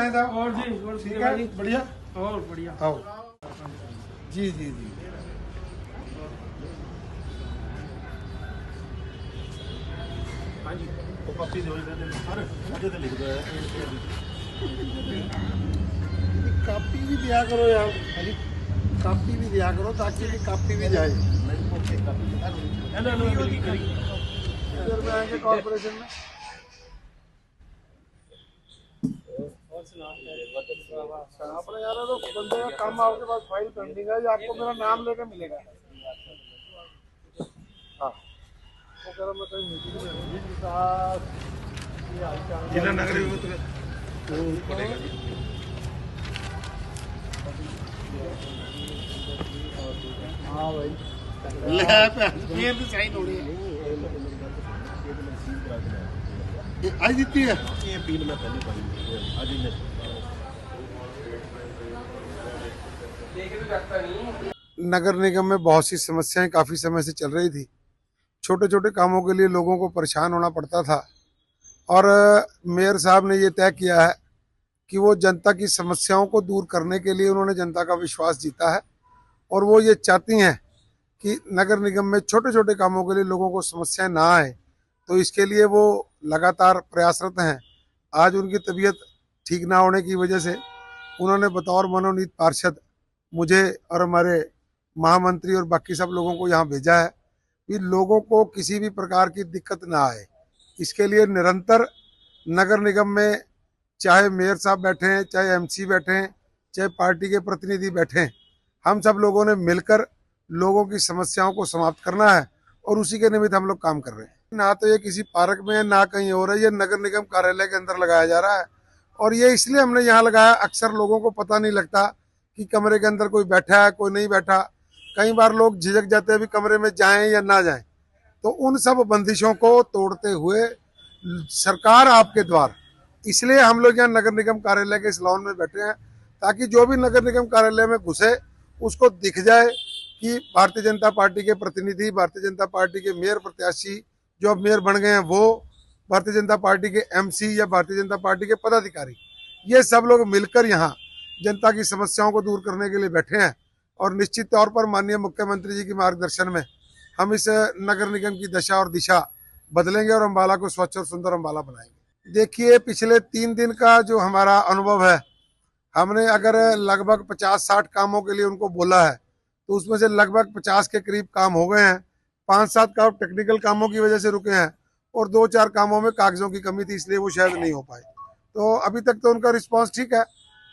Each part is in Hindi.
जाए साहब। और जी और ठीक है, बढ़िया और बढ़िया। आओ जी जी जी। हाँ जी तो कापी दो सर मुझे तो लिख दो यार। कापी भी दिया करो यार, अरे कापी भी दिया करो ताकि भी कापी भी जाए। हेलो हेलो इधर में आएंगे कॉर्पोरेशन में। अपने यार तो बंदे का काम आपके पास फाइल पेंडिंग है, आपको मेरा नाम लेकर मिलेगा। हाँ वो कह रहा मैं कहीं मीटिंग में जिला नगर हाँ भाई ये भी सही थोड़ी है। आज जीती है ये अपील मैं पहले पाई आज ही नगर निगम में बहुत सी समस्याएं काफ़ी समय से चल रही थी। छोटे छोटे कामों के लिए लोगों को परेशान होना पड़ता था और मेयर साहब ने ये तय किया है कि वो जनता की समस्याओं को दूर करने के लिए उन्होंने जनता का विश्वास जीता है और वो ये चाहती हैं कि नगर निगम में छोटे छोटे कामों के लिए लोगों को समस्याएं ना आए, तो इसके लिए वो लगातार प्रयासरत हैं। आज उनकी तबीयत ठीक ना होने की वजह से उन्होंने बतौर मनोनीत पार्षद मुझे और हमारे महामंत्री और बाकी सब लोगों को यहाँ भेजा है कि लोगों को किसी भी प्रकार की दिक्कत ना आए। इसके लिए निरंतर नगर निगम में चाहे मेयर साहब बैठे हैं, चाहे एमसी बैठे हैं, चाहे पार्टी के प्रतिनिधि बैठे हैं, हम सब लोगों ने मिलकर लोगों की समस्याओं को समाप्त करना है और उसी के निमित्त हम लोग काम कर रहे हैं। ना तो ये किसी पार्क में है ना कहीं और है, ये नगर निगम कार्यालय के अंदर लगाया जा रहा है और ये इसलिए हमने यहाँ लगाया। अक्सर लोगों को पता नहीं लगता कि कमरे के अंदर कोई बैठा है कोई नहीं बैठा। कई बार लोग झिझक जाते हैं भी कमरे में जाएं या ना जाएं, तो उन सब बंदिशों को तोड़ते हुए सरकार आपके द्वार, इसलिए हम लोग यहाँ नगर निगम कार्यालय के इस लॉन में बैठे हैं ताकि जो भी नगर निगम कार्यालय में घुसे उसको दिख जाए कि भारतीय जनता पार्टी के प्रतिनिधि, भारतीय जनता पार्टी के मेयर प्रत्याशी जो अब मेयर बन गए हैं वो, भारतीय जनता पार्टी के एमसी या भारतीय जनता पार्टी के पदाधिकारी, ये सब लोग मिलकर यहाँ जनता की समस्याओं को दूर करने के लिए बैठे हैं और निश्चित तौर पर माननीय मुख्यमंत्री जी के मार्गदर्शन में हम इस नगर निगम की दशा और दिशा बदलेंगे और अम्बाला को स्वच्छ और सुंदर अम्बाला बनाएंगे। देखिए पिछले 3 दिन का जो हमारा अनुभव है, हमने अगर लगभग 50-60 कामों के लिए उनको बोला है तो उसमें से लगभग 50 के करीब काम हो गए हैं। 5-7 काम टेक्निकल कामों की वजह से रुके हैं और 2-4 कामों में कागजों की कमी थी, इसलिए वो शायद नहीं हो पाए। तो अभी तक तो उनका रिस्पांस ठीक है,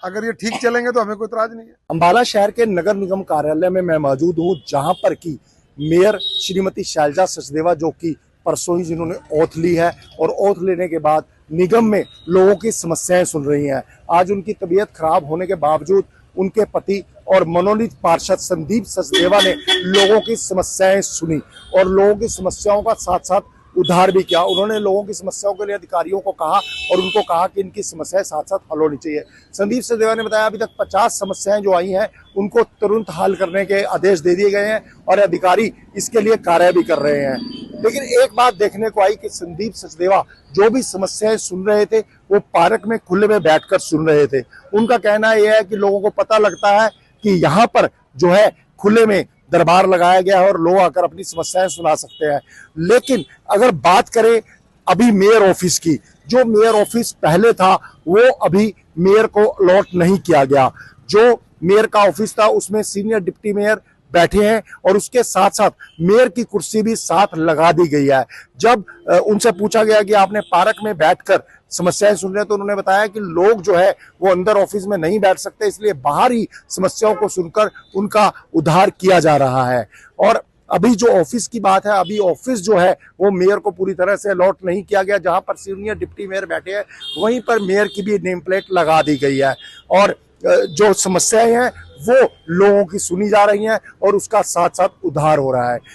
अगर ये ठीक चलेंगे तो हमें कोई इतराज नहीं है। अम्बाला शहर के नगर निगम कार्यालय में मैं मौजूद हूँ, जहां पर की मेयर श्रीमती शैलजा सचदेवा जो कि परसों ही जिन्होंने ओथ ली है और ओथ लेने के बाद निगम में लोगों की समस्याएं सुन रही हैं। आज उनकी तबीयत खराब होने के बावजूद उनके पति और मनोनीत पार्षद संदीप सचदेवा ने लोगों की समस्याएं सुनी और लोगों की समस्याओं का साथ साथ उद्धार भी किया। उन्होंने लोगों की समस्याओं के लिए अधिकारियों को कहा और उनको कहा कि इनकी समस्याएं साथ साथ हल होनी चाहिए। संदीप सचदेवा ने बताया अभी तक 50 समस्याएं जो आई हैं उनको तुरंत हल करने के आदेश दे दिए गए हैं और अधिकारी इसके लिए कार्य भी कर रहे हैं। लेकिन एक बात देखने को आई कि संदीप सचदेवा जो भी समस्याएं सुन रहे थे वो पार्क में खुले में बैठकर सुन रहे थे। उनका कहना यह है कि लोगों को पता लगता है कि यहाँ पर जो है खुले में दरबार लगाया गया है और लोग आकर अपनी समस्याएं सुना सकते हैं। लेकिन अगर बात करें अभी मेयर ऑफिस की, जो मेयर ऑफिस पहले था वो अभी मेयर को अलॉट नहीं किया गया। जो मेयर का ऑफिस था उसमें सीनियर डिप्टी मेयर बैठे हैं और उसके साथ साथ मेयर की कुर्सी भी साथ लगा दी गई है। जब उनसे पूछा गया कि आपने पार्क में बैठकर समस्याएं सुन रहे हैं तो उन्होंने बताया कि लोग जो है वो अंदर ऑफिस में नहीं बैठ सकते, इसलिए बाहर ही समस्याओं को सुनकर उनका उद्धार किया जा रहा है। और अभी जो ऑफिस की बात है, अभी ऑफिस जो है वो मेयर को पूरी तरह से अलॉट नहीं किया गया। जहां पर सीनियर डिप्टी मेयर बैठे हैं वहीं पर मेयर की भी नेम प्लेट लगा दी गई है और जो समस्याएं हैं वो लोगों की सुनी जा रही हैं और उसका साथ साथ उद्धार हो रहा है।